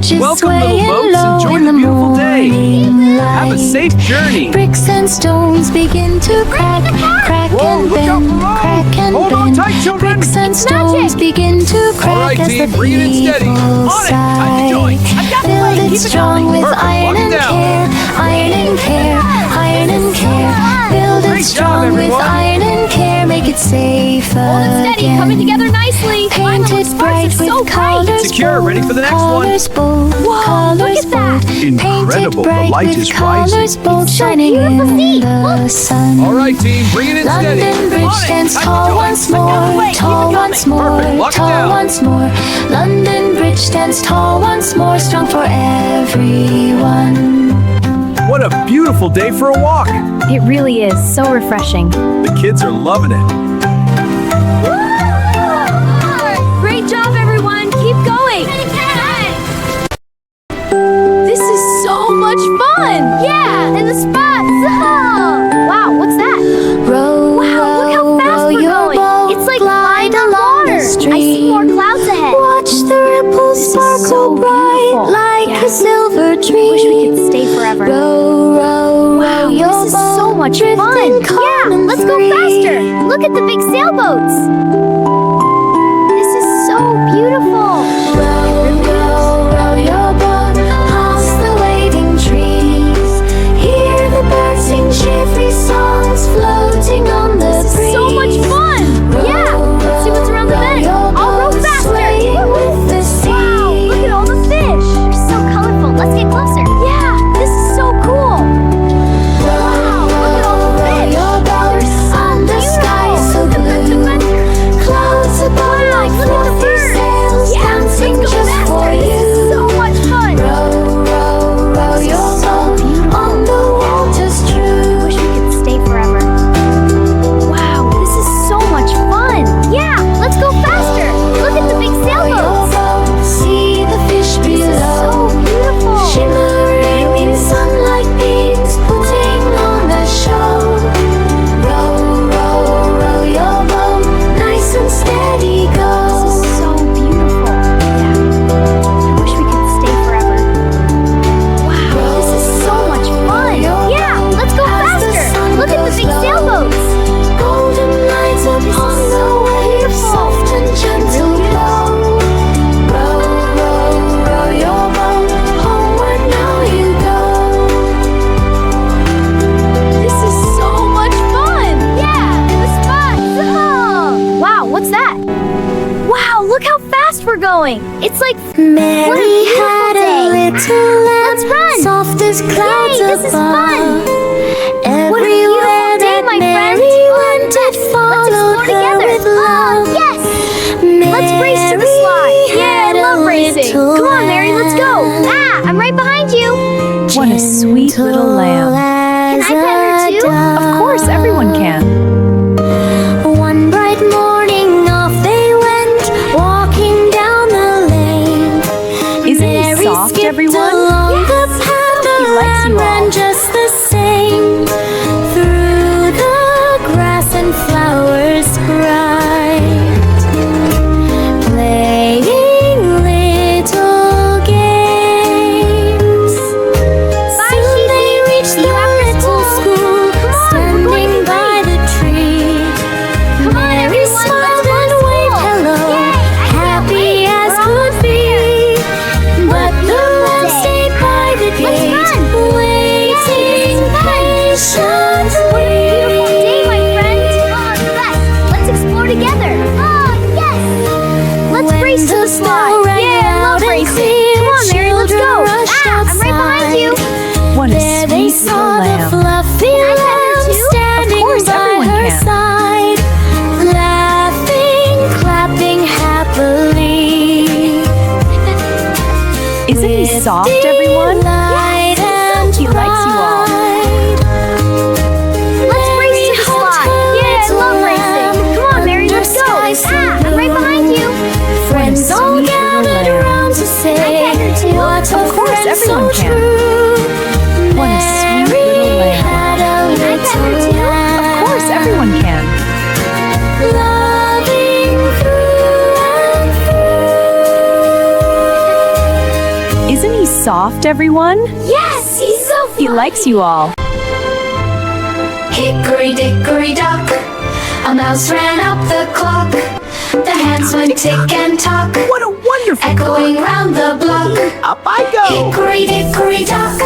bridges Welcome, sway little and boats. low Enjoy in the the beautiful day. morning Have a light. safe journey. Bricks and stones begin to crack, crack Whoa, and look out bend, below. crack and Hold on bend. tight, children. Bricks and It's stones magic. begin to crack All right, as team, the bring it in steady. people On it. Time to join. sigh. I've got the Build plate. it Keep it strong going. with Perfect. iron Lock it and down. care, iron and care, iron and care. Build it Great job, strong with everyone. iron and care, make it safe Hold it steady, again. coming together nicely. Painted bright with colors Secure, ready for the next one. colors bold, Whoa, colors look at that. bold. Incredible, Painted the bright light with is colors rising. bold, It's so shining beautiful. in See, the look. sun. All right, team, bring it in steady. London Bridge On it. stands Time to tall join. once I've got the more, plate. Keep tall it coming. once more, Perfect. Lock it tall down. once more. London Bridge stands tall once more, strong for everyone. What a beautiful day for a walk. It really is so refreshing. The kids are loving it. Great job, everyone. Keep going. This is so much fun. Yeah, and the spots. Wow, what's that? Row, Wow, look how row, fast row we're your going. boat, It's like glide flying on along the water. I see stream. more clouds ahead. Watch the ripples This is sparkle so bright beautiful. like Yeah. a silver dream. Wish we could stay forever. Row, row, Wow, row your this is boat, so much drifting fun. calm Yeah, and let's go free. faster. Look at the big sailboats. This is so beautiful. Row, row, row your boat past the waving trees. Hear the birds sing cheerful songs floating on the This breeze. is so much fun. Yeah, let's see what's around the bend. I'll row faster. With the sea. Wow, look at all the fish. They're so colorful. Let's get closer. Yeah, this is so cool. Wow, look at all the fish. They're so And the sky is so blue. Clouds above Wow, like look at the fluffy birds. sails Yeah, dancing let's go just faster. for This you. is so much fun. Row, row, row your boat on the water's true. Wish we could stay forever. Wow, this is so much fun. Yeah, let's go faster. Look at the big sailboats. See the fish This is so below, beautiful. shimmering in sunlight beams, putting on a show. Row, row, row your boat, nice and steady go. This is so beautiful. Yeah, I wish we could stay forever. Wow, this is so much fun. Yeah, let's go faster. Look at the big sailboats. Golden lights upon the waves, soft and gentle blow. Row, row, row your boat, homeward now you go. This is so much fun. Yeah, and the spots. Oh. Wow, what's that? Wow, look how fast we're going. It's like Mary What a beautiful had a day. little lamb, Let's run. soft as clouds Yay, this is fun. Everywhere beautiful day, that my friend. Mary went, it Let's followed explore her together. with love. Yes. Let's race to the slide. Yeah, I love racing. Come on, Mary, let's go. Ah, I'm right behind you. What a sweet little lamb. Can I pet her too? Of course, everyone can. One bright morning off they went, walking down the lane. Isn't he Mary soft, skipped everyone? along the path, the He likes you lamb ran all. just the same. Through the grass and flowers bright, playing little games. Bye, Soon they Sheepy. reached See the you after little school, Come on, we're standing going to by the tree. Come on, Mary everyone, smiled let's go and to waved school. hello, Yay, I can't happy wait. as We're could almost be. But the lamb day. stayed by the Let's gate, run. waiting patiently. What a beautiful day, my friend. Oh, yes. Let's explore together. Oh, yes. Let's When race to the the snow slide. rang Yeah, I loud love and racing. clear, Come on, Mary, let's go. children rushed Ah, I'm right behind you. What a There they sweet saw little the lamb. fluffy Can I pet her lamb too? standing Of course, by everyone her can. side, laughing, clapping happily. Isn't he With soft, everyone? delight and He likes you all. pride. Let's race to the slide. Yeah, I love racing. Come on, Mary, let's go. Ah, I'm right behind you. Friends all sweet little gathered lamb. around to say, Can I pet her too? what a Of course, friend everyone so can. true. What a sweet Mary little lamb. had a Can I pet her little too? lamb, Of course, everyone can. loving through and through. Isn't Isn't he soft, everyone? Yes, he's so fun. He likes you all. Hickory dickory dock, a mouse ran up the clock. The hands went tick and tock, What a wonderful echoing round the block. Up I go. Hickory dickory dock,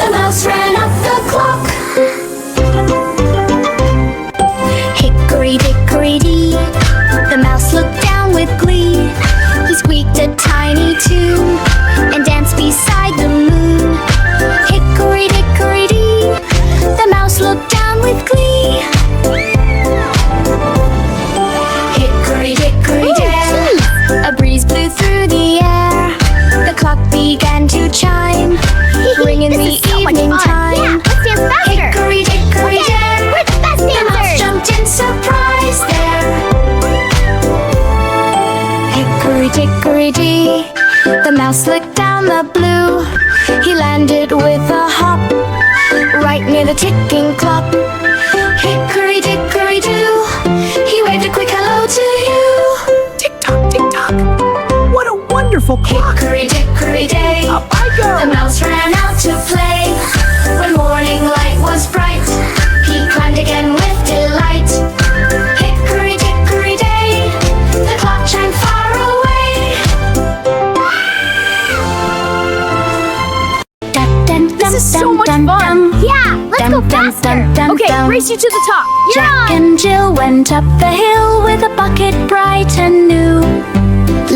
the mouse ran up the clock. Hickory dickory dee, the mouse looked down with glee. He squeaked a tiny tune and danced beside the moon. Hickory dickory dee, the mouse looked down with glee. Hickory dickory dare, a breeze blew through the air. The clock began to chime, ringing the evening time. Yeah, let's dance faster. Hickory dickory dare, We're the best the mouse dancers. jumped in surprise there. Hickory dickory dee, the mouse slipped down the blue. He landed with a hop, right near the ticking clock. Hickory dickory doo, he waved a quick hello to you. Tick tock, tick tock. What a wonderful clock. Hickory dickory day, Up I the go. mouse ran out to play. When morning light was bright, he climbed again with delight. Hickory dickory day, the clock chimed far away. This is so much fun. Yeah, let's go faster. Okay, race you to the top. You're Jack on. and Jill went up the hill with a bucket bright and new,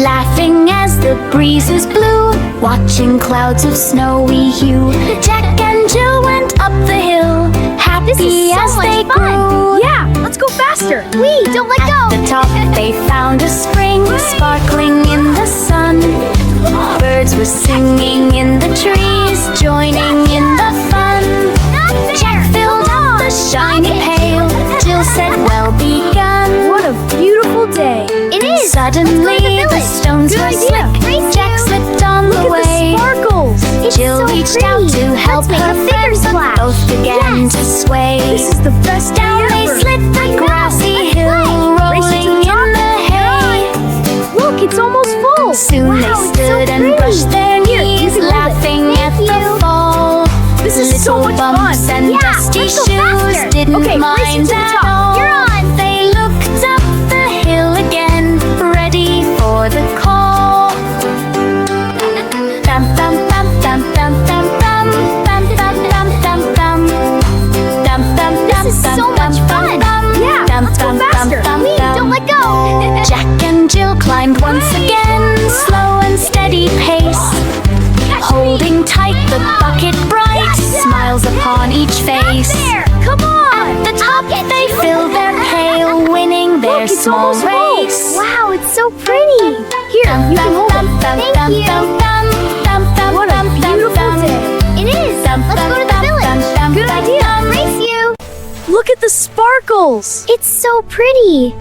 laughing as the breezes blew, watching clouds of snowy hue. Jack and Jill went up the hill, happy This is so as much they fun. grew. Yeah, let's go faster. Wait, don't let At go. the top they found a spring, sparkling in the sun. Birds were singing in the trees, joining in the fun. Jack filled up the shiny pail, Jill said, well begun. What a beautiful day. It is. Suddenly the village. stones Good were idea. slick, Jack slipped on the Look at way. the sparkles. It's Jill so reached pretty. out to help Let's make her a bigger friends, but splash. both began Yes. to sway. This is the best day Down they ever. slid the grassy hill, Race you to rolling the top. in the hay. Look, it's almost full. Soon Wow, they it's so stood and pretty. brushed their Here, you knees, can hold it. laughing at Thank the you. fall. This is so Little much bumps fun. and Yeah, dusty let's go shoes faster. didn't Okay, race you mind to the at top. all. You're on. They looked up the hill again, ready for the call. Dum dum dum dum dum dum dum dum dum dum dum dum dum dum. This is so much fun. Yeah, let's go faster. Wait, don't let go. Jack and Jill climbed once again, slow and steady pace, holding tight the bucket bright, smiles upon each face. There, come on. At the top they fill their pail, winning their Look, it's small almost full. race. Wow, it's so pretty. Here, you can hold it. Thank you. What a beautiful day. It is. Let's go to the village. Good idea. Race you. Look at the sparkles. It's so pretty.